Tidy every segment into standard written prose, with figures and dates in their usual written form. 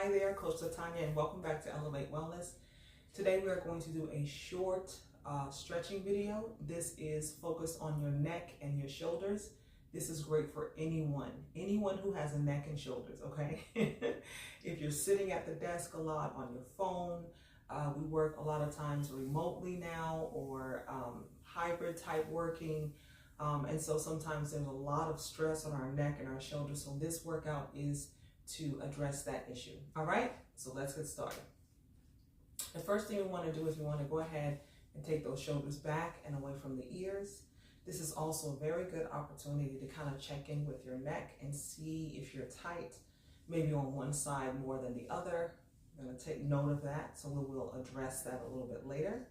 Hi there, Coach Latanya, and welcome back to Elevate Wellness. Today we are going to do a short stretching video. This is focused on your neck and your shoulders. This is great for anyone who has a neck and shoulders, okay? If you're sitting at the desk a lot on your phone, we work a lot of times remotely now, or hybrid type working. And so sometimes there's a lot of stress on our neck and our shoulders. So this workout is to address that issue. All right, so let's get started. The first thing we want to do is we want to go ahead and take those shoulders back and away from the ears. This is also a very good opportunity to kind of check in with your neck and see if you're tight, maybe on one side more than the other. I'm going to take note of that, so we will address that a little bit later.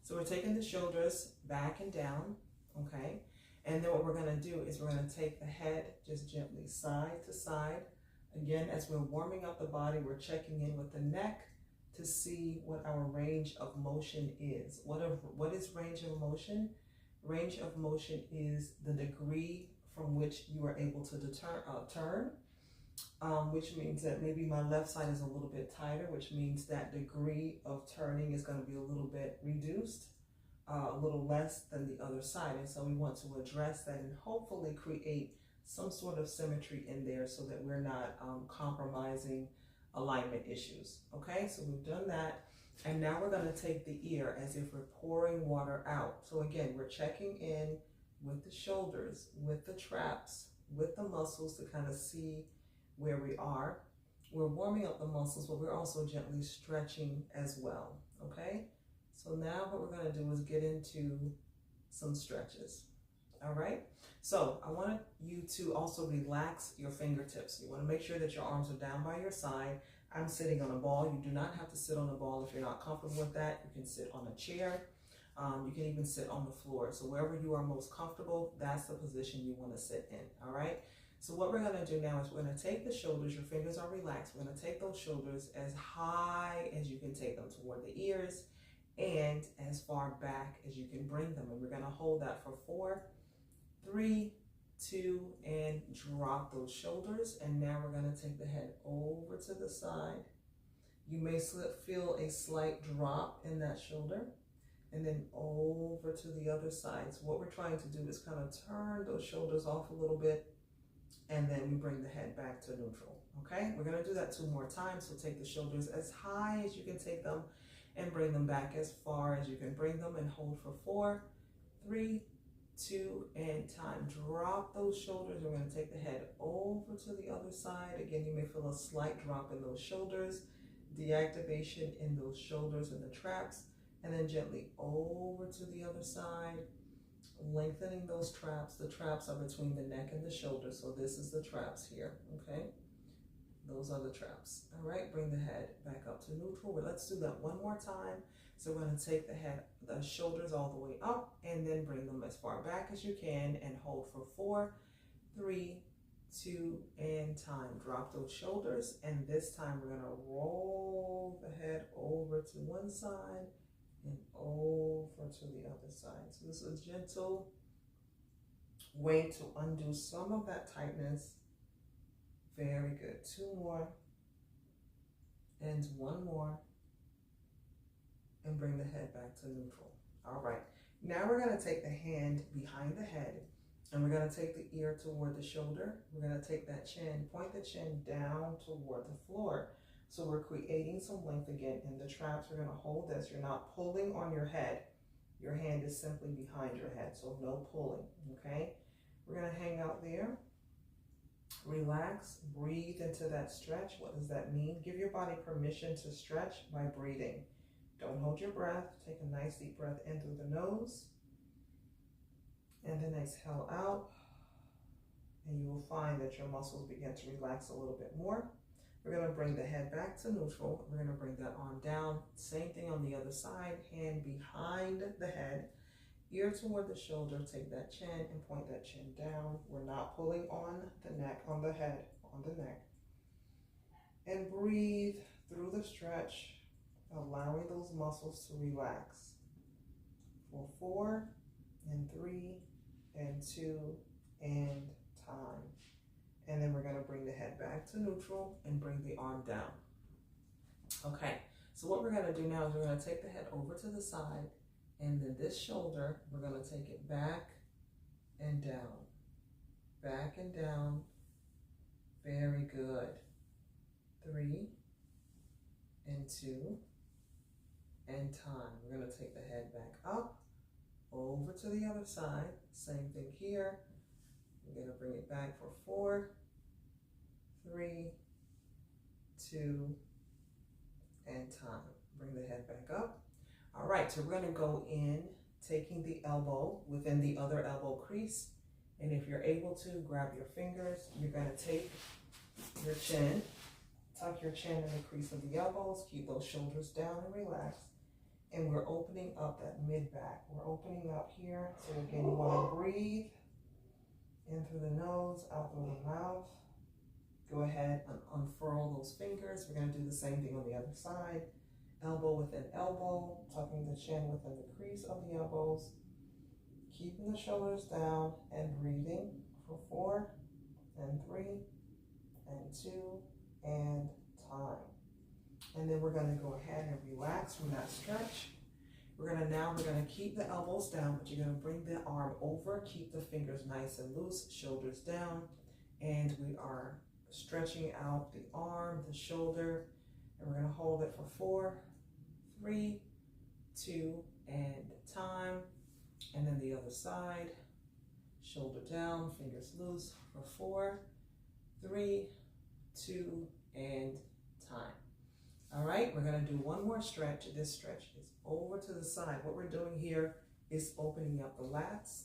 So we're taking the shoulders back and down, okay? And then what we're going to do is we're going to take the head just gently side to side. Again, as we're warming up the body, we're checking in with the neck to see what our range of motion is. What is range of motion? Range of motion is the degree from which you are able to turn, which means that maybe my left side is a little bit tighter, which means that degree of turning is going to be a little bit reduced, a little less than the other side. And so we want to address that and hopefully create some sort of symmetry in there so that we're not compromising alignment issues. Okay, so we've done that. And now we're going to take the ear as if we're pouring water out. So again, we're checking in with the shoulders, with the traps, with the muscles to kind of see where we are. We're warming up the muscles, but we're also gently stretching as well. Okay, so now what we're going to do is get into some stretches. All right, so I want you to also relax your fingertips. You want to make sure that your arms are down by your side. I'm sitting on a ball. You do not have to sit on a ball if you're not comfortable with that. You can sit on a chair. You can even sit on the floor. So wherever you are most comfortable, that's the position you want to sit in. All right, so what we're going to do now is we're going to take the shoulders. Your fingers are relaxed. We're going to take those shoulders as high as you can take them toward the ears and as far back as you can bring them. And we're going to hold that for 4, 3, 2, and drop those shoulders. And now we're going to take the head over to the side. You may feel a slight drop in that shoulder, and then over to the other side. So what we're trying to do is kind of turn those shoulders off a little bit, and then we bring the head back to neutral. Okay, we're going to do that 2 more times. So take the shoulders as high as you can take them and bring them back as far as you can bring them, and hold for 4, 3, 2, and time. Drop those shoulders. We're going to take the head over to the other side. Again, you may feel a slight drop in those shoulders, deactivation in those shoulders and the traps, and then gently over to the other side, lengthening those traps. The traps are between the neck and the shoulder, so this is the traps here, okay? Those are the traps. All right, bring the head back up to neutral. Well, let's do that 1 more time. So we're going to take the shoulders all the way up, and then bring them as far back as you can, and hold for 4, 3, 2, and time. Drop those shoulders, and this time we're going to roll the head over to one side and over to the other side. So this is a gentle way to undo some of that tightness. Very good. 2 more, and 1 more. And bring the head back to neutral. All right, now we're going to take the hand behind the head, and we're going to take the ear toward the shoulder. We're going to take that chin, point the chin down toward the floor. So we're creating some length again in the traps. We're going to hold this. You're not pulling on your head. Your hand is simply behind your head, so no pulling, okay? We're going to hang out there. Relax, breathe into that stretch. What does that mean? Give your body permission to stretch by breathing. Don't hold your breath. Take a nice deep breath in through the nose, and then exhale out. And you will find that your muscles begin to relax a little bit more. We're going to bring the head back to neutral. We're going to bring that arm down. Same thing on the other side. Hand behind the head, ear toward the shoulder. Take that chin and point that chin down. We're not pulling on the neck, on the head, on the neck. And breathe through the stretch, allowing those muscles to relax. For 4, and 3, and 2, and time. And then we're going to bring the head back to neutral and bring the arm down. Okay, so what we're gonna do now is we're gonna take the head over to the side, and then this shoulder, we're gonna take it back and down, back and down. Very good. 3 and 2 and time. We're gonna take the head back up, over to the other side. Same thing here. We're gonna bring it back for 4, 3, 2, and time. Bring the head back up. All right, so we're gonna go in, taking the elbow within the other elbow crease. And if you're able to, grab your fingers. You're gonna take your chin, tuck your chin in the crease of the elbows, keep those shoulders down and relax. And we're opening up that mid-back. We're opening up here. So again, you wanna breathe in through the nose, out through the mouth. Go ahead and unfurl those fingers. We're gonna do the same thing on the other side. Elbow within elbow, tucking the chin within the crease of the elbows, keeping the shoulders down and breathing for 4 and 3 and 2 and time. And then we're gonna go ahead and relax from that stretch. We're gonna keep the elbows down, but you're gonna bring the arm over, keep the fingers nice and loose, shoulders down, and we are stretching out the arm, the shoulder, and we're gonna hold it for 4, 3, 2, and time. And then the other side, shoulder down, fingers loose for 4, 3, 2, and time. All right, we're gonna do one more stretch. This stretch is over to the side. What we're doing here is opening up the lats,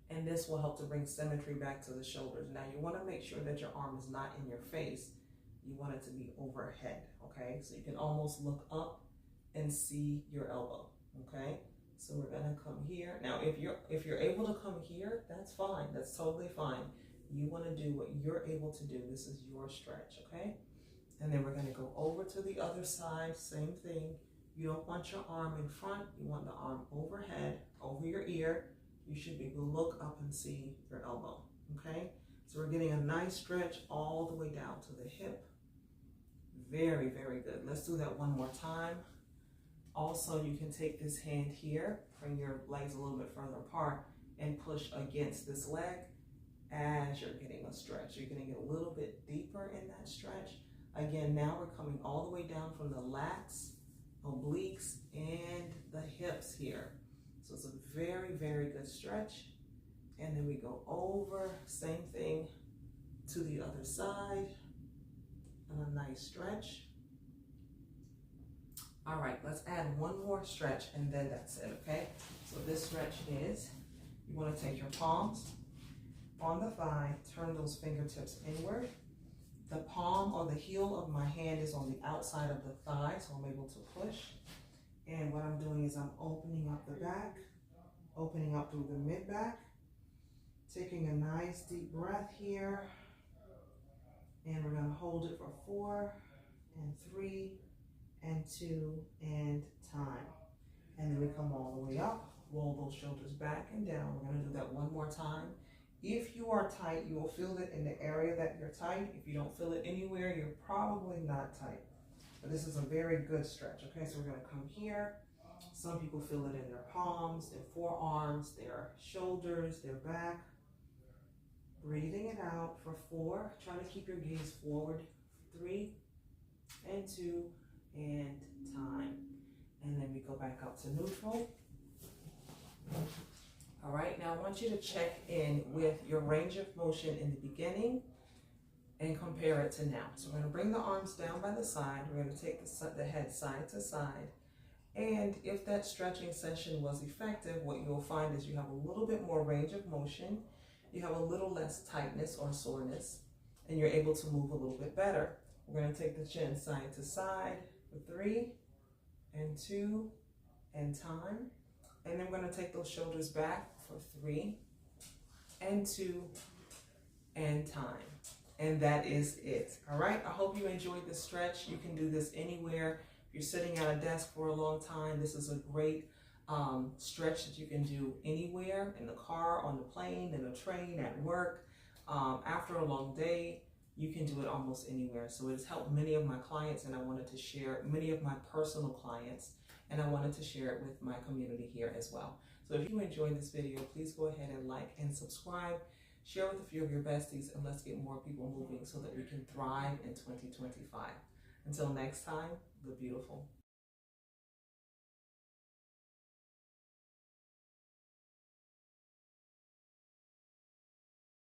and this will help to bring symmetry back to the shoulders. Now you wanna make sure that your arm is not in your face. You want it to be overhead, okay? So you can almost look up and see your elbow, okay? So we're gonna come here. Now, if you're able to come here, that's fine, that's totally fine. You wanna do what you're able to do. This is your stretch, okay? And then we're gonna go over to the other side, same thing. You don't want your arm in front, you want the arm overhead, over your ear. You should be able to look up and see your elbow, okay? So we're getting a nice stretch all the way down to the hip. Very, very good. Let's do that one more time. Also, you can take this hand here, bring your legs a little bit further apart, and push against this leg as you're getting a stretch. You're getting a little bit deeper in that stretch. Again, now we're coming all the way down from the lats, obliques, and the hips here. So it's a very, very good stretch. And then we go over, same thing to the other side, and a nice stretch. All right, let's add one more stretch and then that's it, okay? So this stretch is, you wanna take your palms on the thigh, turn those fingertips inward. The palm or the heel of my hand is on the outside of the thigh, so I'm able to push. And what I'm doing is I'm opening up the back, opening up through the mid-back, taking a nice deep breath here. And we're gonna hold it for 4 and 3 and 2 and time. And then we come all the way up, roll those shoulders back and down. We're gonna do that one more time. If you are tight, you will feel it in the area that you're tight. If you don't feel it anywhere, you're probably not tight. But this is a very good stretch, okay? So we're gonna come here. Some people feel it in their palms, their forearms, their shoulders, their back. Breathing it out for 4. Try to keep your gaze forward. 3 and 2 and time. And then we go back up to neutral. All right, now I want you to check in with your range of motion in the beginning and compare it to now. So we're gonna bring the arms down by the side. We're gonna take the head side to side. And if that stretching session was effective, what you'll find is you have a little bit more range of motion. You have a little less tightness or soreness, and you're able to move a little bit better. We're gonna take the chin side to side for 3 and 2 and time. And then we're gonna take those shoulders back for 3 and 2 and time. And that is it. All right, I hope you enjoyed this stretch. You can do this anywhere. If you're sitting at a desk for a long time, this is a great stretch that you can do anywhere, in the car, on the plane, in a train, at work. After a long day, you can do it almost anywhere. So it's helped many of my clients, and I wanted to share many of my personal clients, and I wanted to share it with my community here as well. So if you enjoyed this video, please go ahead and like and subscribe. Share with a few of your besties, and let's get more people moving so that we can thrive in 2025. Until next time, the beautiful.